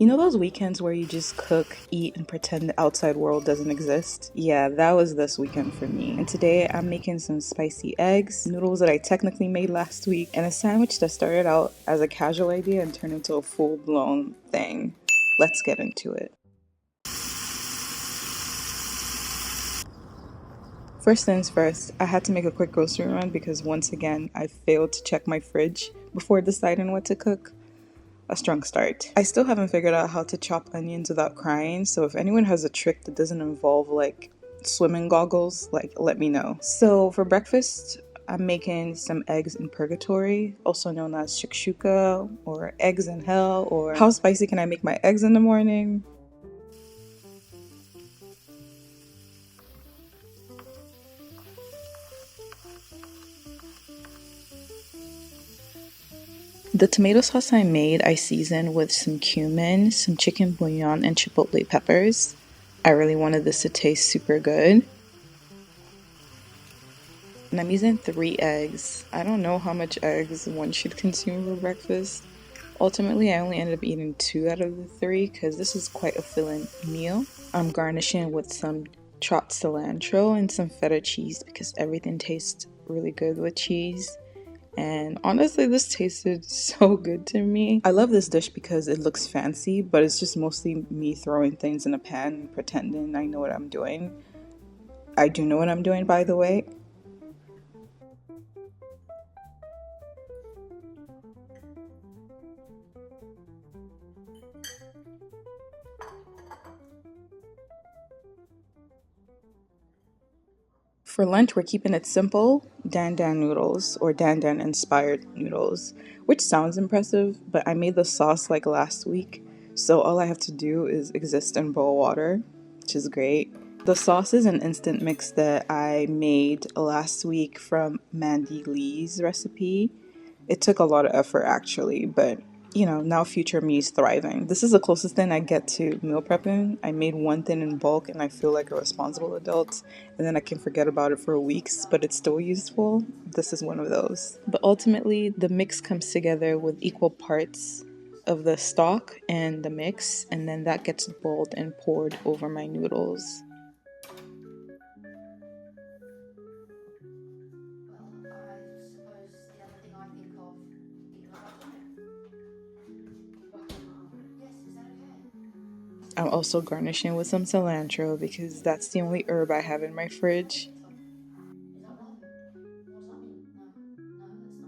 You know those weekends where you just cook, eat, and pretend the outside world doesn't exist? Yeah, that was this weekend for me. And today I'm making some spicy eggs, noodles that I technically made last week, and a sandwich that started out as a casual idea and turned into a full-blown thing. Let's get into it. First things first, I had to make a quick grocery run because once again, I failed to check my fridge before deciding what to cook. A strong start. I still haven't figured out how to chop onions without crying, so if anyone has a trick that doesn't involve like swimming goggles, like let me know. So for breakfast, I'm making some eggs in Purgatory, also known as shakshuka or eggs in hell, or how spicy can I make my eggs in the morning? The tomato sauce I made, I seasoned with some cumin, some chicken bouillon, and chipotle peppers. I really wanted this to taste super good. And I'm using 3 eggs. I don't know how much eggs one should consume for breakfast. Ultimately, I only ended up eating 2 out of the 3 because this is quite a filling meal. I'm garnishing with some chopped cilantro and some feta cheese because everything tastes really good with cheese. And honestly, this tasted so good to me. I love this dish because it looks fancy, but it's just mostly me throwing things in a pan and pretending I know what I'm doing. I do know what I'm doing, by the way. For lunch, we're keeping it simple, Dan Noodles, or Dan inspired noodles, which sounds impressive, but I made the sauce like last week, so all I have to do is exist and boil water, which is great. The sauce is an instant mix that I made last week from Mandy Lee's recipe. It took a lot of effort actually, but now future me is thriving. This is the closest thing I get to meal prepping. I made one thing in bulk and I feel like a responsible adult, and then I can forget about it for weeks, but it's still useful. This is one of those. But ultimately, the mix comes together with equal parts of the stock and the mix, and then that gets boiled and poured over my noodles. I'm also garnishing with some cilantro because that's the only herb I have in my fridge.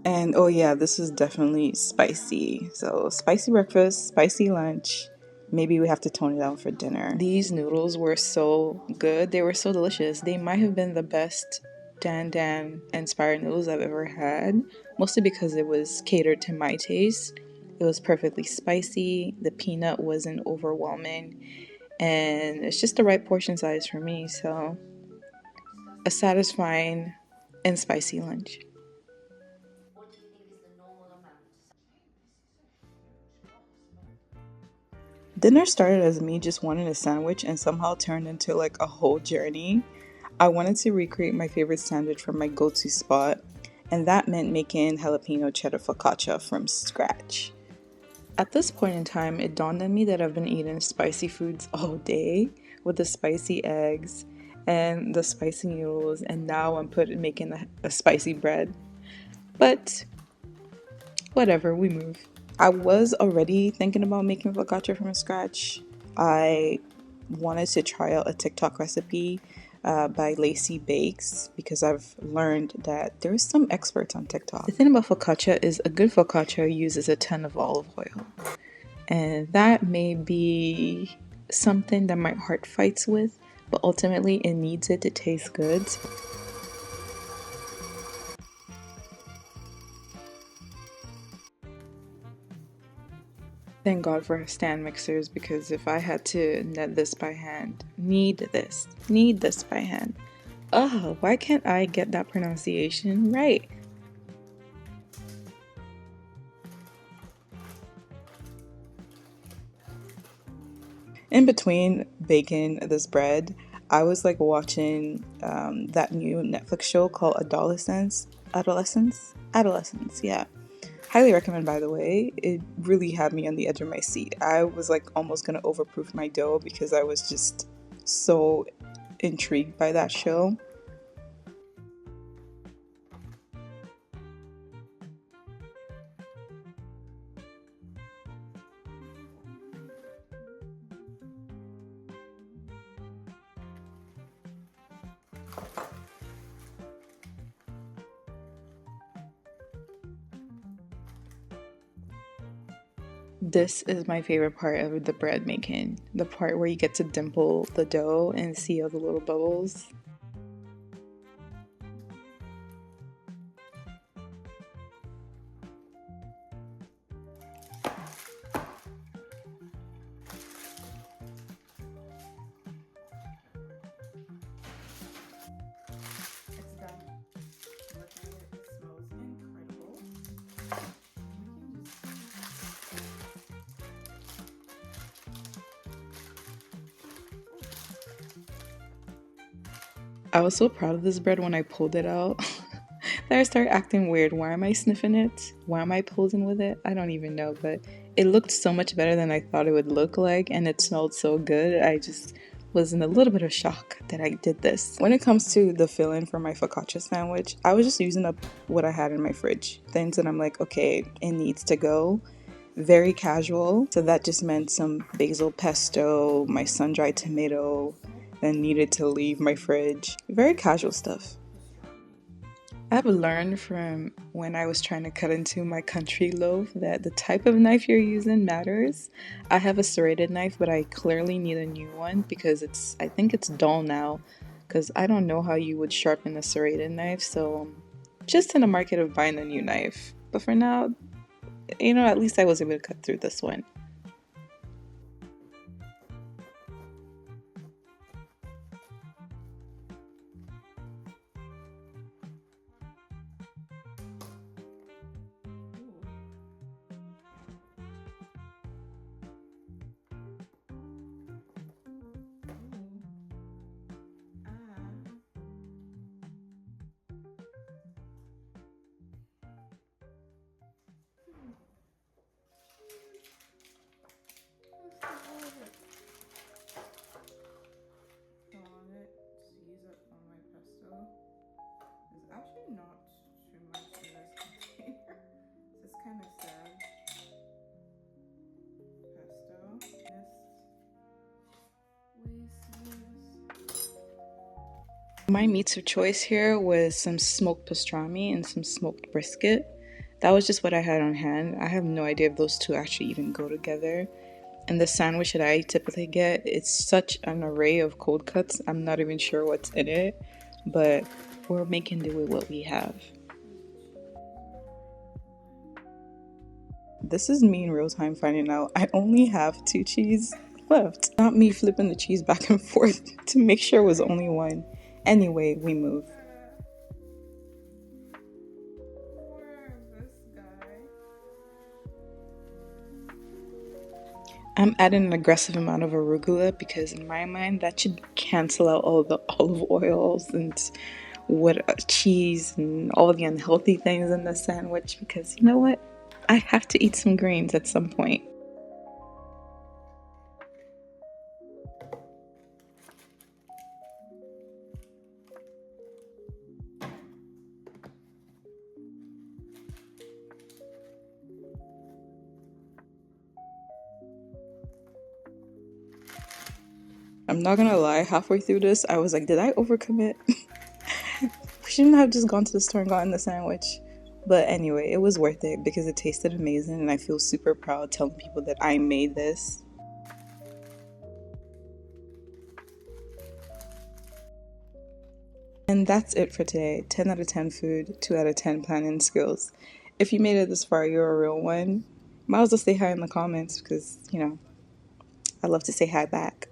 And oh yeah, this is definitely spicy. So spicy breakfast, spicy lunch. Maybe we have to tone it down for dinner. These noodles were so good. They were so delicious. They might have been the best Dan inspired noodles I've ever had. Mostly because it was catered to my taste. It was perfectly spicy. The peanut wasn't overwhelming. And it's just the right portion size for me. So a satisfying and spicy lunch. Dinner started as me just wanting a sandwich and somehow turned into like a whole journey. I wanted to recreate my favorite sandwich from my go-to spot, and that meant making jalapeno cheddar focaccia from scratch. At this point in time, it dawned on me that I've been eating spicy foods all day with the spicy eggs and the spicy noodles, and now I'm making a spicy bread. But whatever, we move. I was already thinking about making focaccia from scratch. I wanted to try out a TikTok recipe by Lacey Bakes because I've learned that there's some experts on TikTok. The thing about focaccia is a good focaccia uses a ton of olive oil. And that may be something that my heart fights with, but ultimately it needs it to taste good. Thank God for stand mixers because if I had to knead this by hand. Oh, why can't I get that pronunciation right? In between baking this bread, I was like watching that new Netflix show called Adolescence, yeah. Highly recommend, by the way. It really had me on the edge of my seat. I was like almost gonna overproof my dough because I was just so intrigued by that show. This is my favorite part of the bread making. The part where you get to dimple the dough and see all the little bubbles. It's done. Look at it. It smells incredible. I was so proud of this bread when I pulled it out that I started acting weird. Why am I sniffing it? Why am I posing with it? I don't even know, but it looked so much better than I thought it would look like, and it smelled so good. I just was in a little bit of shock that I did this. When it comes to the filling for my focaccia sandwich, I was just using up what I had in my fridge. Things that I'm like, okay, it needs to go. Very casual. So that just meant some basil pesto, my sun-dried tomato, then needed to leave my fridge. Very casual stuff. I've learned from when I was trying to cut into my country loaf that the type of knife you're using matters. I have a serrated knife, but I clearly need a new one because I think it's dull now, because I don't know how you would sharpen a serrated knife, so just in the market of buying a new knife. But for now, at least I was able to cut through this one. Actually not too much in this container. So it's kind of sad. My meats of choice here was some smoked pastrami and some smoked brisket. That was just what I had on hand. I have no idea if those two actually even go together. And the sandwich that I typically get, it's such an array of cold cuts. I'm not even sure what's in it, but we're making do with what we have. This is me in real time finding out I only have 2 cheese left. Not me flipping the cheese back and forth to make sure it was only one. Anyway, we move. I'm adding an aggressive amount of arugula because in my mind that should cancel out all the olive oils and what cheese and all the unhealthy things in the sandwich, because you know what? I have to eat some greens at some point. I'm not gonna lie, halfway through this, I was like, did I overcommit? We shouldn't have just gone to the store and gotten the sandwich. But anyway, it was worth it because it tasted amazing and I feel super proud telling people that I made this. And that's it for today. 10 out of 10 food, 2 out of 10 planning skills. If you made it this far, you're a real one. Might as well say hi in the comments because, I love to say hi back.